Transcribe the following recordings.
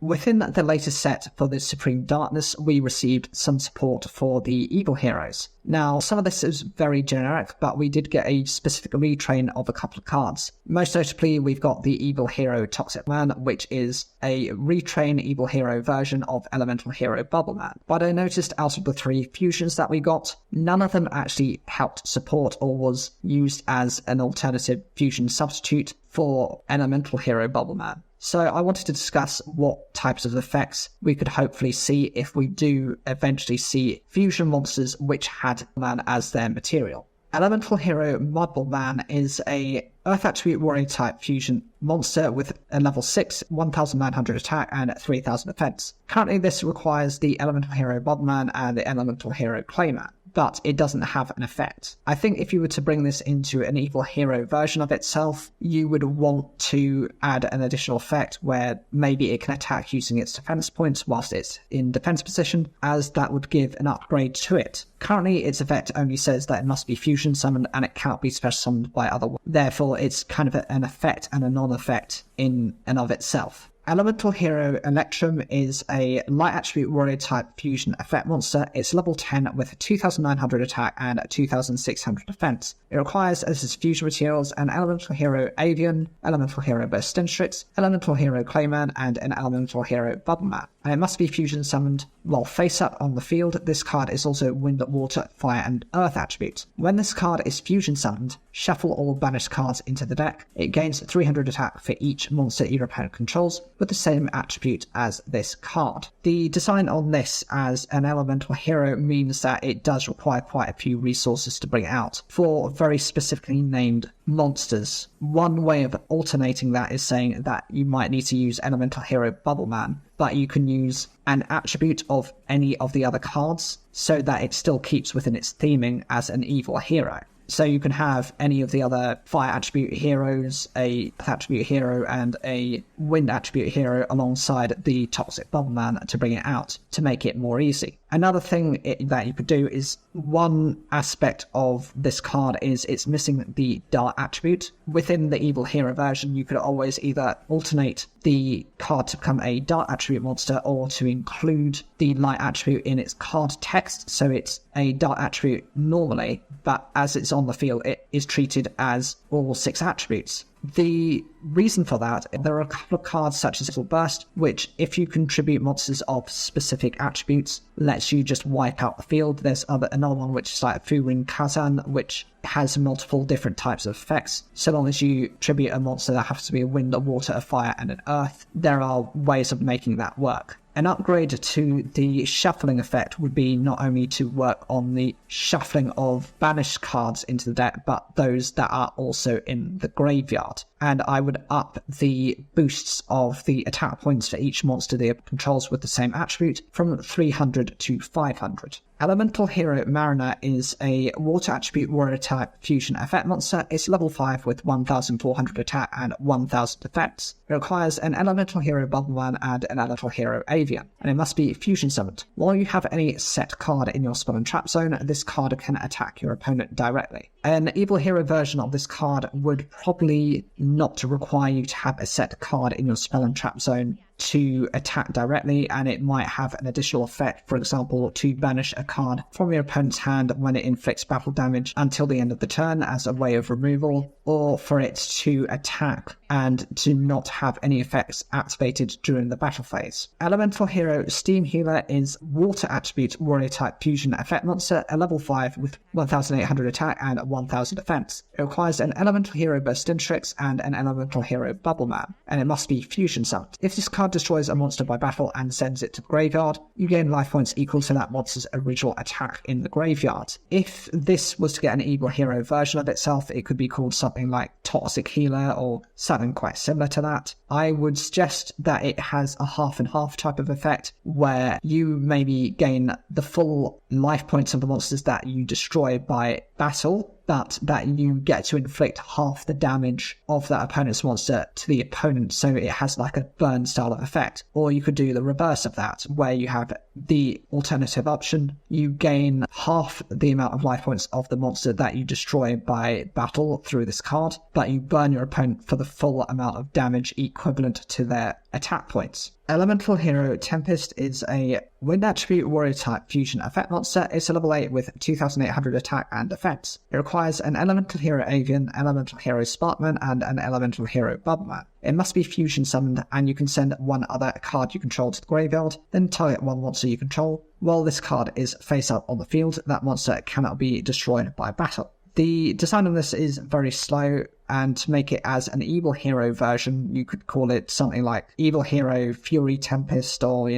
Within the latest set for the Supreme Darkness, we received some support for the Evil Heroes. Now, some of this is very generic, but we did get a specific retrain of a couple of cards. Most notably, we've got the Evil Hero Toxic Man, which is a retrain Evil Hero version of Elemental Hero Bubbleman. But I noticed out of the 3 fusions that we got, none of them actually helped support or was used as an alternative fusion substitute for Elemental Hero Bubbleman. So I wanted to discuss what types of effects we could hopefully see if we do eventually see fusion monsters which had man as their material. Elemental Hero Mbleman is a Earth Attribute Warrior type fusion monster with a level 6, 1900 attack and 3000 defense. Currently this requires the Elemental Hero Bubbleman and the Elemental Hero Clayman, but it doesn't have an effect. I think if you were to bring this into an Evil Hero version of itself, you would want to add an additional effect where maybe it can attack using its defense points whilst it's in defense position, as that would give an upgrade to it. Currently, its effect only says that it must be fusion summoned and it cannot be special summoned by other ones. Therefore, it's kind of an effect and a non-effect in and of itself. Elemental Hero Electrum is a light attribute warrior type fusion effect monster. It's level 10 with 2900 attack and 2600 defense. It requires as its fusion materials an Elemental Hero Avian, Elemental Hero Burstenstrix, Elemental Hero Clayman, and an Elemental Hero Bubbleman. And it must be fusion summoned while face up on the field. This card is also wind, water, fire, and earth attributes. When this card is fusion summoned, shuffle all banished cards into the deck. It gains 300 attack for each monster your opponent controls, with the same attribute as this card. The design on this as an elemental hero means that it does require quite a few resources to bring it out for very specifically named monsters. One way of alternating that is saying that you might need to use Elemental Hero Bubbleman, but you can use an attribute of any of the other cards so that it still keeps within its theming as an evil hero. So you can have any of the other fire attribute heroes, a attribute hero, and a wind attribute hero alongside the toxic bubbleman to bring it out, to make it more easy. Another thing that you could do is, one aspect of this card is it's missing the dart attribute. Within the evil hero version, you could always either alternate the card to become a dart attribute monster or to include the light attribute in its card text, so it's a dart attribute normally, but as it's on the field, it is treated as all 6 attributes. The reason for that, there are a couple of cards such as Little Burst, which if you contribute monsters of specific attributes, lets you just wipe out the field. There's another one which is like Furin Kazan, which has multiple different types of effects. So long as you tribute a monster that has to be a wind, a water, a fire, and an earth, there are ways of making that work. An upgrade to the shuffling effect would be not only to work on the shuffling of banished cards into the deck, but those that are also in the graveyard. And I would up the boosts of the attack points for each monster they controls with the same attribute from 300 to 500. Elemental Hero Mariner is a water attribute warrior type fusion effect monster. It's level 5 with 1400 attack and 1000 defense. It requires an Elemental Hero Bubbleman and an Elemental Hero Avian, and it must be fusion summoned. While you have any set card in your spell and trap zone, this card can attack your opponent directly. An evil hero version of this card would probably not require you to have a set card in your spell and trap zone to attack directly, and it might have an additional effect, for example, to banish a card from your opponent's hand when it inflicts battle damage until the end of the turn as a way of removal, or for it to attack and to not have any effects activated during the battle phase. Elemental Hero Steam Healer is water attribute warrior type fusion effect monster, a level 5 with 1800 attack and 1000 defense. It requires an Elemental Hero Burstentrix and an Elemental Hero Bubbleman, and it must be fusion summoned. If this card destroys a monster by battle and sends it to the graveyard, you gain life points equal to that monster's original attack in the graveyard. If this was to get an evil hero version of itself, it could be called something like Toxic Healer or something quite similar to that. I would suggest that it has a half and half type of effect where you maybe gain the full life points of the monsters that you destroy by battle, but that you get to inflict half the damage of that opponent's monster to the opponent, so it has like a burn style of effect. Or you could do the reverse of that, where you have the alternative option. You gain half the amount of life points of the monster that you destroy by battle through this card, but you burn your opponent for the full amount of damage equivalent to their attack points. Elemental Hero Tempest is a wind attribute warrior type fusion effect monster. It's a level 8 with 2800 attack and defense. It requires an Elemental Hero Avian, Elemental Hero Sparkman, and an Elemental Hero Bubbleman. It must be fusion summoned, and you can send one other card you control to the graveyard, then target one monster you control. While this card is face up on the field, that monster cannot be destroyed by battle. The design of this is very slow, and to make it as an Evil Hero version, you could call it something like Evil Hero Fury Tempest, or,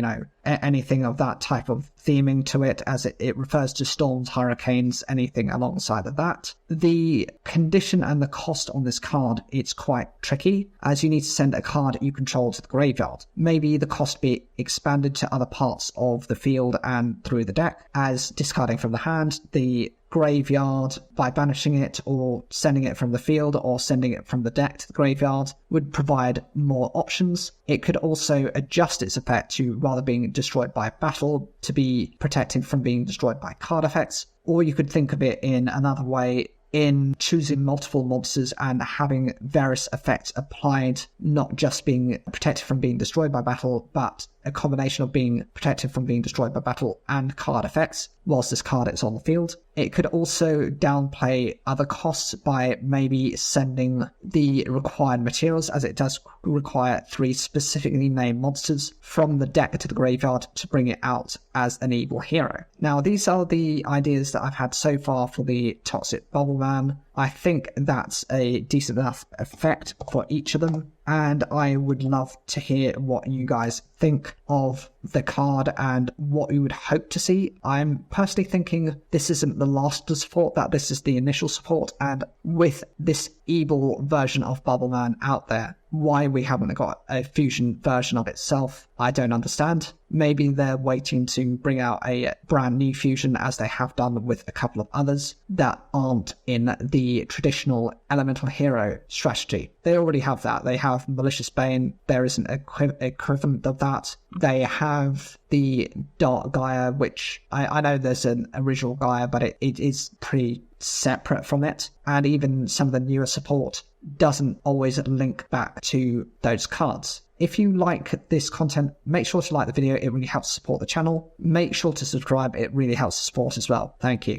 anything of that type of theming to it, as it refers to storms, hurricanes, anything alongside of that. The condition and the cost on this card, it's quite tricky, as you need to send a card you control to the graveyard. Maybe the cost be expanded to other parts of the field and through the deck, as discarding from the hand, the graveyard by banishing it, or sending it from the field, or sending it from the deck to the graveyard would provide more options. It could also adjust its effect to, rather being destroyed by battle, to be protected from being destroyed by card effects. Or you could think of it in another way, in choosing multiple monsters and having various effects applied, not just being protected from being destroyed by battle, but a combination of being protected from being destroyed by battle and card effects whilst this card is on the field. It could also downplay other costs by maybe sending the required materials, as it does require 3 specifically named monsters from the deck to the graveyard to bring it out as an evil hero. Now, these are the ideas that I've had so far for the Toxic Bubbleman. I think that's a decent enough effect for each of them, and I would love to hear what you guys think of the card and what you would hope to see. I'm personally thinking this isn't the last support, that this is the initial support, and with this evil version of Bubbleman out there, why we haven't got a fusion version of itself, I don't understand. Maybe they're waiting to bring out a brand new fusion, as they have done with a couple of others that aren't in the traditional Elemental Hero strategy. They already have that. They have Malicious Bane. There isn't an equivalent of that. They have the Dark Gaia, which I know there's an original Gaia, but it is pretty separate from it. And even some of the newer support doesn't always link back to those cards. If you like this content, make sure to like the video. It really helps support the channel. Make sure to subscribe. It really helps support as well. Thank you.